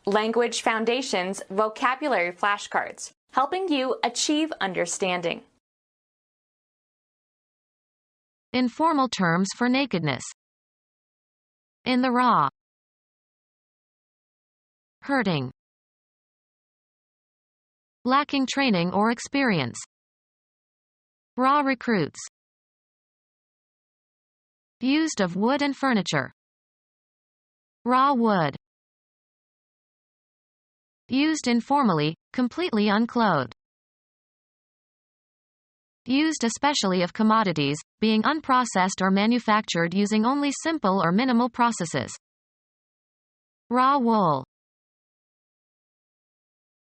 Language Foundations Vocabulary Flashcards, helping you achieve understanding. Informal terms for nakedness. In the raw. Hurting. Lacking training or experience. Raw recruits. Used of wood and furniture. Raw wood. Used informally, completely unclothed. Used especially of commodities, being unprocessed or manufactured using only simple or minimal processes. Raw wool.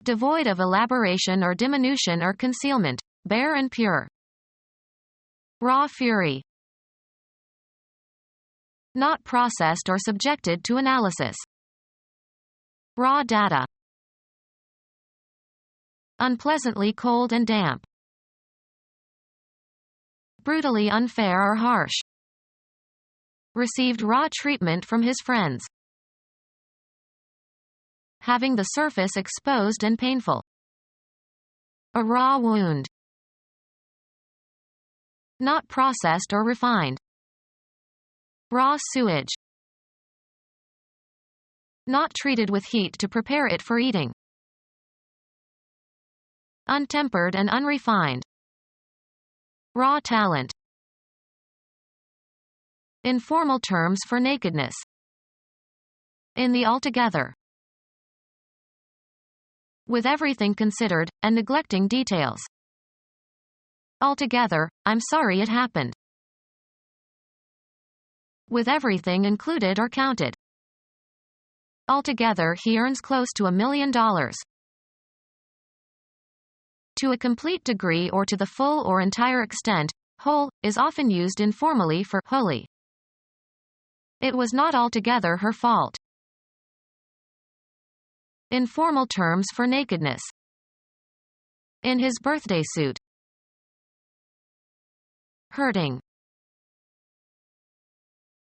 Devoid of elaboration or diminution or concealment, bare and pure. Raw fury. Not processed or subjected to analysis. Raw data. Unpleasantly cold and damp. Brutally unfair or harsh. Received raw treatment from his friends. Having the surface exposed and painful. A raw wound. Not processed or refined. Raw sewage. Not treated with heat to prepare it for eating. Untempered and unrefined. Raw talent. Informal terms for nakedness. In the altogether. With everything considered, and neglecting details. Altogether, I'm sorry it happened. With everything included or counted. Altogether he earns close to $1 million. To a complete degree or to the full or entire extent, whole, is often used informally for wholly. It was not altogether her fault. Informal terms for nakedness. In his birthday suit. Hurting.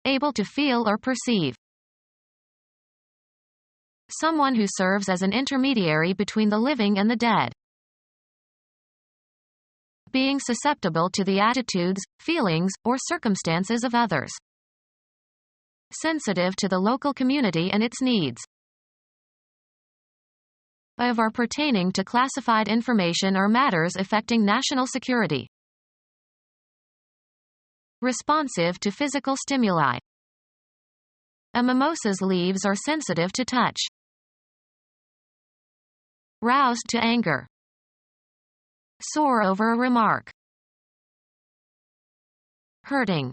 Able to feel or perceive. Someone who serves as an intermediary between the living and the dead. Being susceptible to the attitudes, feelings, or circumstances of others. Sensitive to the local community and its needs. Of or pertaining to classified information or matters affecting national security. Responsive to physical stimuli. A mimosa's leaves are sensitive to touch. Roused to anger. Sore over a remark. Hurting.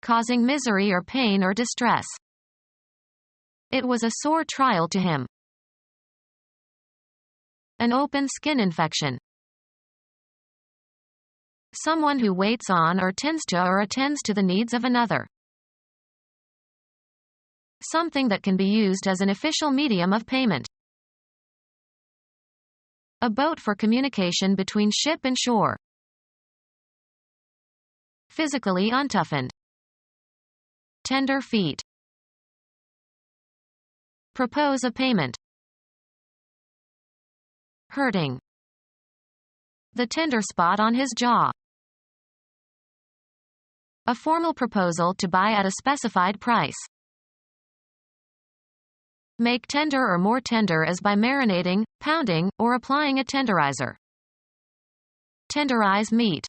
Causing misery or pain or distress. It was a sore trial to him. An open skin infection. Someone who waits on or tends to or attends to the needs of another. Something that can be used as an official medium of payment. A boat for communication between ship and shore. Physically untoughened. Tender feet. Propose a payment. Hurting. The tender spot on his jaw. A formal proposal to buy at a specified price. Make tender or more tender as by marinating, pounding, or applying a tenderizer. Tenderize meat.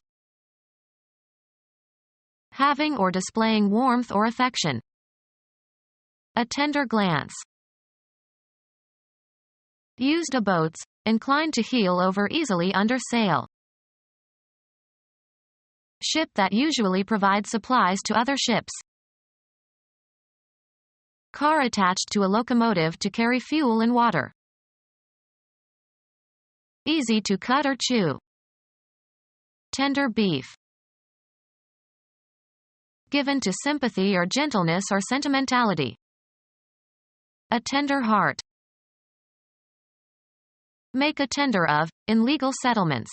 Having or displaying warmth or affection. A tender glance. Used of boats, inclined to heel over easily under sail. Ship that usually provides supplies to other ships. Car attached to a locomotive to carry fuel and water. Easy to cut or chew. Tender beef. Given to sympathy or gentleness or sentimentality. A tender heart. Make a tender of, in legal settlements.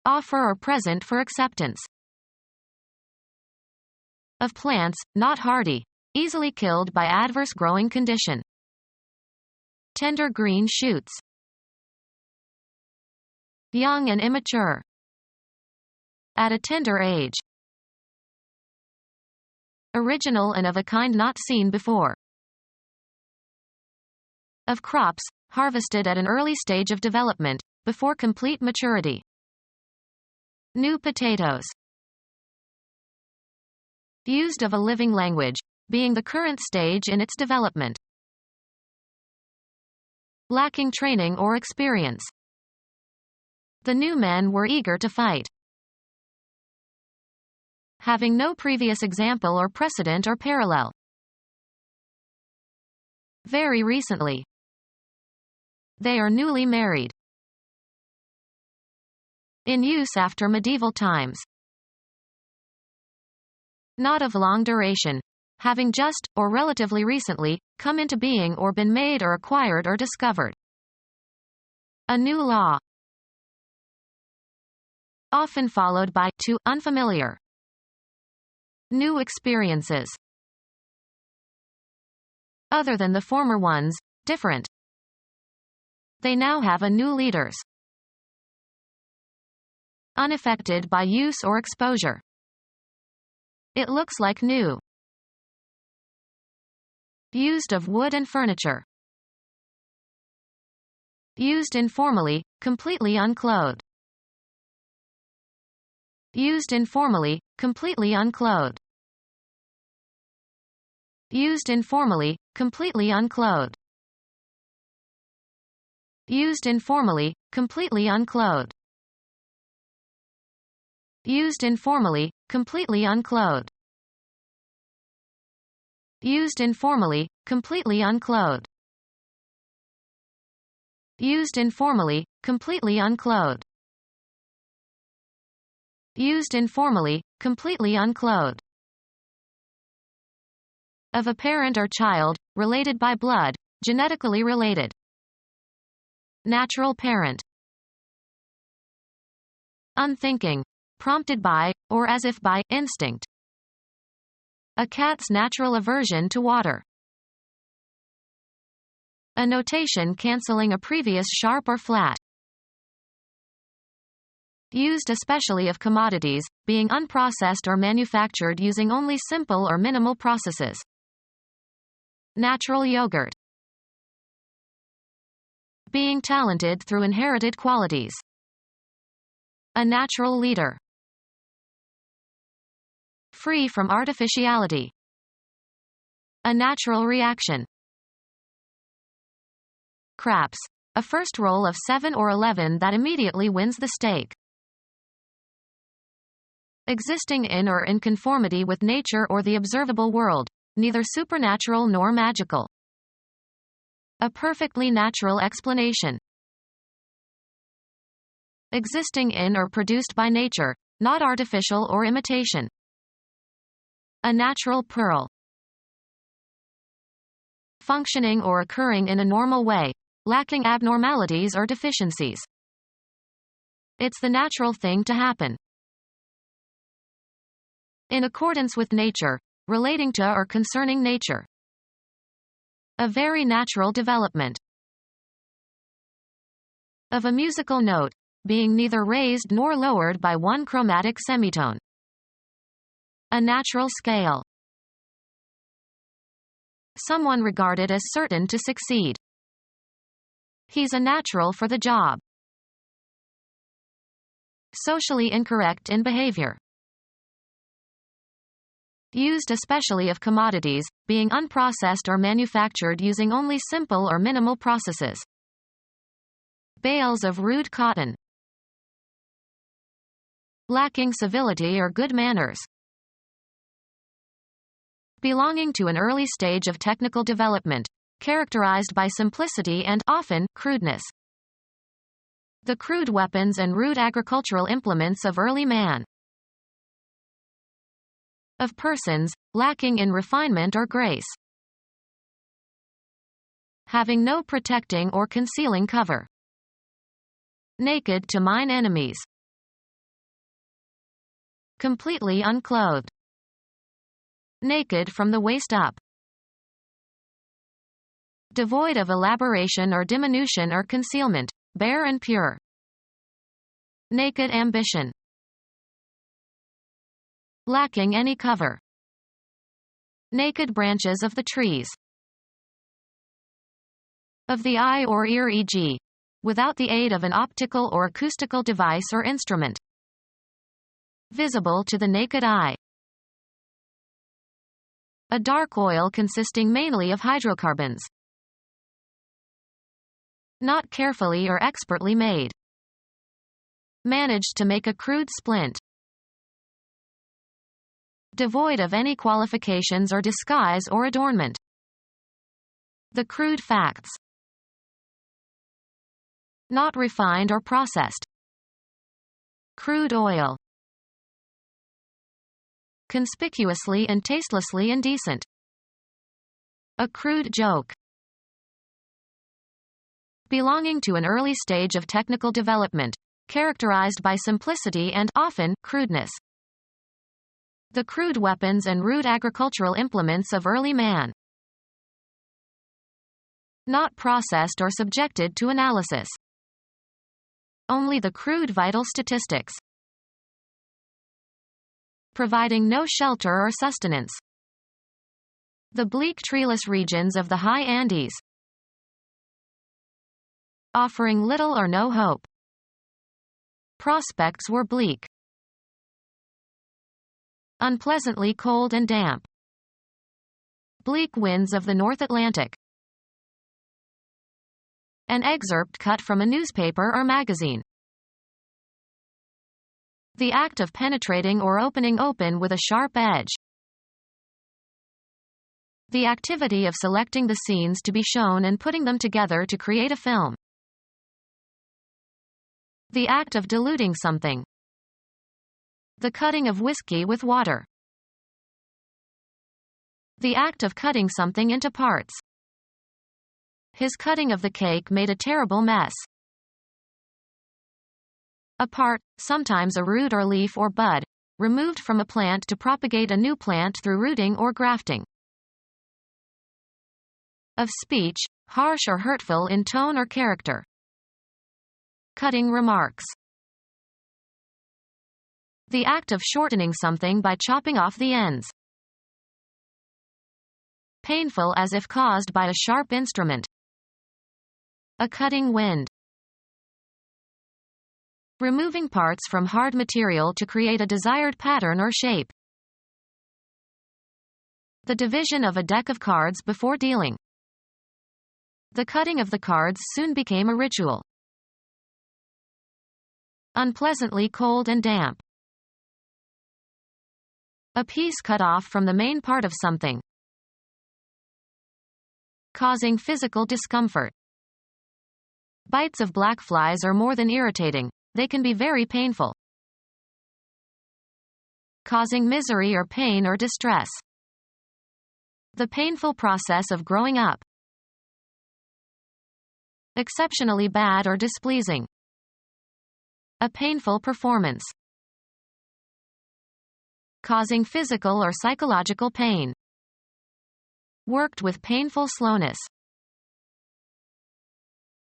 Offer or present for acceptance. Of plants, not hardy, easily killed by adverse growing condition. Tender green shoots. Young and immature. At a tender age. Original and of a kind not seen before. Of crops, harvested at an early stage of development, before complete maturity. New potatoes. Used of a living language, being the current stage in its development. Lacking training or experience. The new men were eager to fight. Having no previous example or precedent or parallel. Very recently. They are newly married. In use after medieval times. Not of long duration. Having just, or relatively recently, come into being or been made or acquired or discovered. A new law. Often followed by, to, unfamiliar. New experiences. Other than the former ones, different. They now have a new leaders. Unaffected by use or exposure. It looks like new. Used of wood and furniture. Used informally, completely unclothed. Used informally, completely unclothed. Used informally, completely unclothed. Used informally, completely unclothed. Used informally, completely unclothed. Used informally, completely unclothed. Used informally, completely unclothed. Used informally, completely unclothed. Of a parent or child, related by blood, genetically related. Natural parent. Unthinking, prompted by, or as if by, instinct. A cat's natural aversion to water. A notation cancelling a previous sharp or flat. Used especially of commodities, being unprocessed or manufactured using only simple or minimal processes. Natural yogurt. Being talented through inherited qualities. A natural leader. Free from artificiality. A natural reaction. Craps. A first roll of 7 or 11 that immediately wins the stake. Existing in or in conformity with nature or the observable world, neither supernatural nor magical. A perfectly natural explanation. Existing in or produced by nature, not artificial or imitation. A natural pearl. Functioning or occurring in a normal way, lacking abnormalities or deficiencies. It's the natural thing to happen. In accordance with nature, relating to or concerning nature. A very natural development. Of a musical note, being neither raised nor lowered by one chromatic semitone. A natural scale. Someone regarded as certain to succeed. He's a natural for the job. Socially incorrect in behavior. Used especially of commodities, being unprocessed or manufactured using only simple or minimal processes. Bales of rude cotton. Lacking civility or good manners. Belonging to an early stage of technical development, characterized by simplicity and, often, crudeness. The crude weapons and rude agricultural implements of early man. Of persons, lacking in refinement or grace. Having no protecting or concealing cover. Naked to mine enemies. Completely unclothed. Naked from the waist up. Devoid of elaboration or diminution or concealment, bare and pure. Naked ambition. Lacking any cover. Naked branches of the trees. Of the eye or ear, e.g., without the aid of an optical or acoustical device or instrument. Visible to the naked eye. A dark oil consisting mainly of hydrocarbons. Not carefully or expertly made. Managed to make a crude splint. Devoid of any qualifications or disguise or adornment. The crude facts. Not refined or processed. Crude oil. Conspicuously and tastelessly indecent. A crude joke. Belonging to an early stage of technical development, characterized by simplicity and, often, crudeness. The crude weapons and rude agricultural implements of early man. Not processed or subjected to analysis. Only the crude vital statistics. Providing no shelter or sustenance. The bleak treeless regions of the high Andes. Offering little or no hope. Prospects were bleak. Unpleasantly cold and damp. Bleak winds of the North Atlantic. An excerpt cut from a newspaper or magazine. The act of penetrating or opening open with a sharp edge. The activity of selecting the scenes to be shown and putting them together to create a film. The act of diluting something. The cutting of whiskey with water. The act of cutting something into parts. His cutting of the cake made a terrible mess. A part, sometimes a root or leaf or bud, removed from a plant to propagate a new plant through rooting or grafting. Of speech, harsh or hurtful in tone or character. Cutting remarks. The act of shortening something by chopping off the ends. Painful as if caused by a sharp instrument. A cutting wind. Removing parts from hard material to create a desired pattern or shape. The division of a deck of cards before dealing. The cutting of the cards soon became a ritual. Unpleasantly cold and damp. A piece cut off from the main part of something. Causing physical discomfort. Bites of black flies are more than irritating, they can be very painful. Causing misery or pain or distress. The painful process of growing up. Exceptionally bad or displeasing. A painful performance. Causing physical or psychological pain. Worked with painful slowness.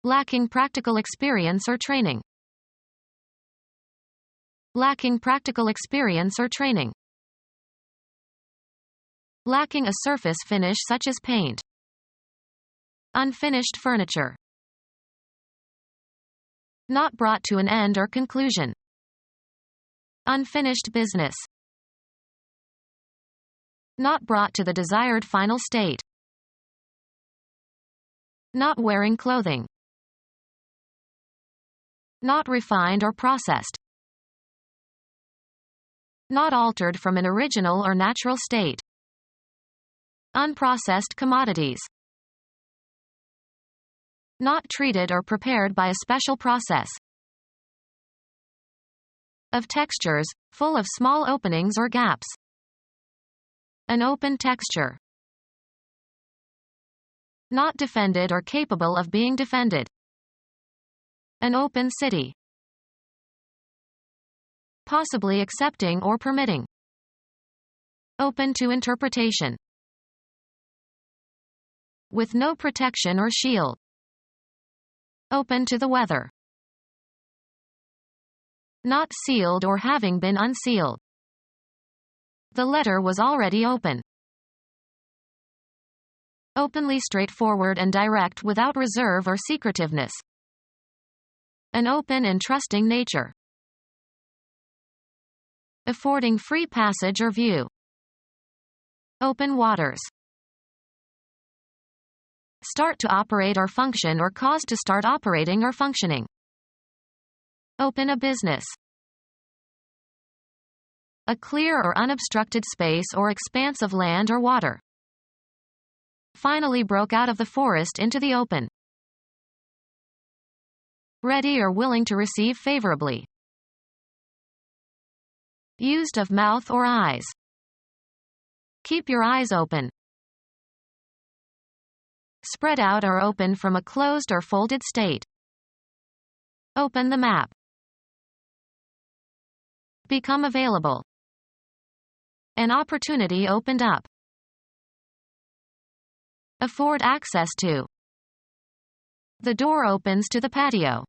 Lacking practical experience or training. Lacking practical experience or training. Lacking a surface finish such as paint. Unfinished furniture. Not brought to an end or conclusion. Unfinished business. Not brought to the desired final state. Not wearing clothing. Not refined or processed. Not altered from an original or natural state. Unprocessed commodities. Not treated or prepared by a special process. Of textures, full of small openings or gaps. An open texture. Not defended or capable of being defended. An open city. Possibly accepting or permitting. Open to interpretation. With no protection or shield. Open to the weather. Not sealed or having been unsealed. The letter was already open. Openly straightforward and direct without reserve or secretiveness. An open and trusting nature. Affording free passage or view. Open waters. Start to operate or function or cause to start operating or functioning. Open a business. A clear or unobstructed space or expanse of land or water. Finally broke out of the forest into the open. Ready or willing to receive favorably. Used of mouth or eyes. Keep your eyes open. Spread out or open from a closed or folded state. Open the map. Become available. An opportunity opened up. Afford access to. The door opens to the patio.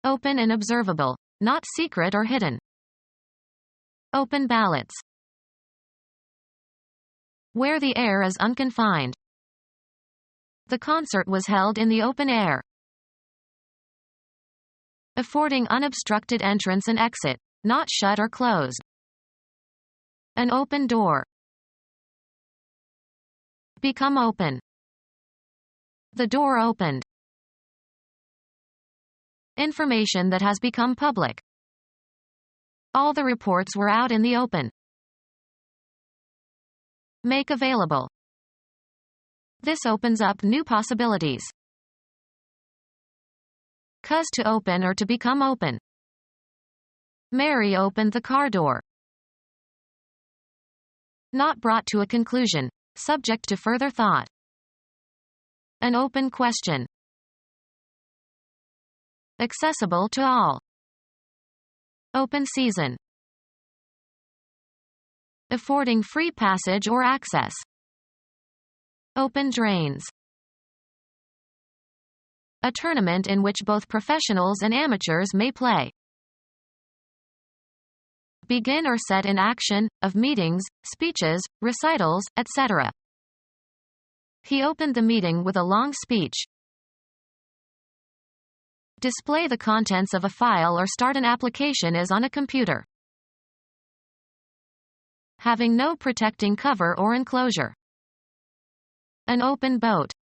Open and observable, not secret or hidden. Open ballots. Where the air is unconfined. The concert was held in the open air. Affording unobstructed entrance and exit, not shut or closed. An open door. Become open. The door opened. Information that has become public. All the reports were out in the open. Make available. This opens up new possibilities. Cause to open or to become open. Mary opened the car door. Not brought to a conclusion, subject to further thought. An open question. Accessible to all. Open season. Affording free passage or access. Open drains. A tournament in which both professionals and amateurs may play. Begin or set in action, of meetings, speeches, recitals, etc. He opened the meeting with a long speech. Display the contents of a file or start an application as on a computer. Having no protecting cover or enclosure. An open boat.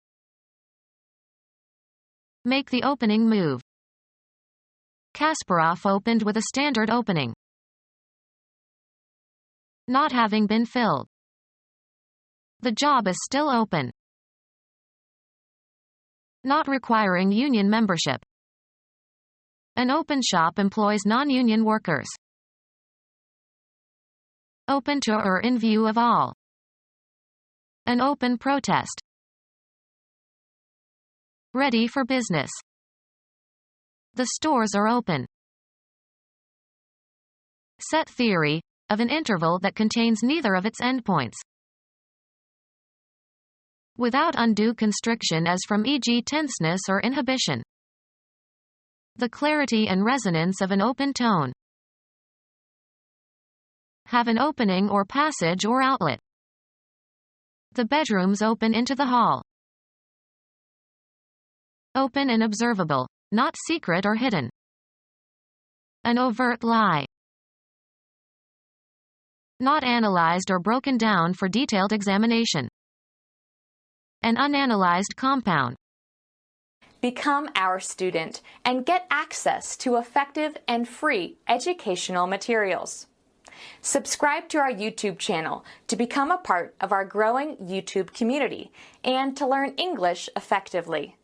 Make the opening move. Kasparov opened with a standard opening. Not having been filled. The job is still open. Not requiring union membership. An open shop employs non-union workers. Open to or in view of all. An open protest. Ready for business. The stores are open. Set theory, of an interval that contains neither of its endpoints. Without undue constriction as from e.g. tenseness or inhibition. The clarity and resonance of an open tone. Have an opening or passage or outlet. The bedrooms open into the hall. Open and observable, not secret or hidden. An overt lie. Not analyzed or broken down for detailed examination. An unanalyzed compound. Become our student and get access to effective and free educational materials. Subscribe to our YouTube channel to become a part of our growing YouTube community and to learn English effectively.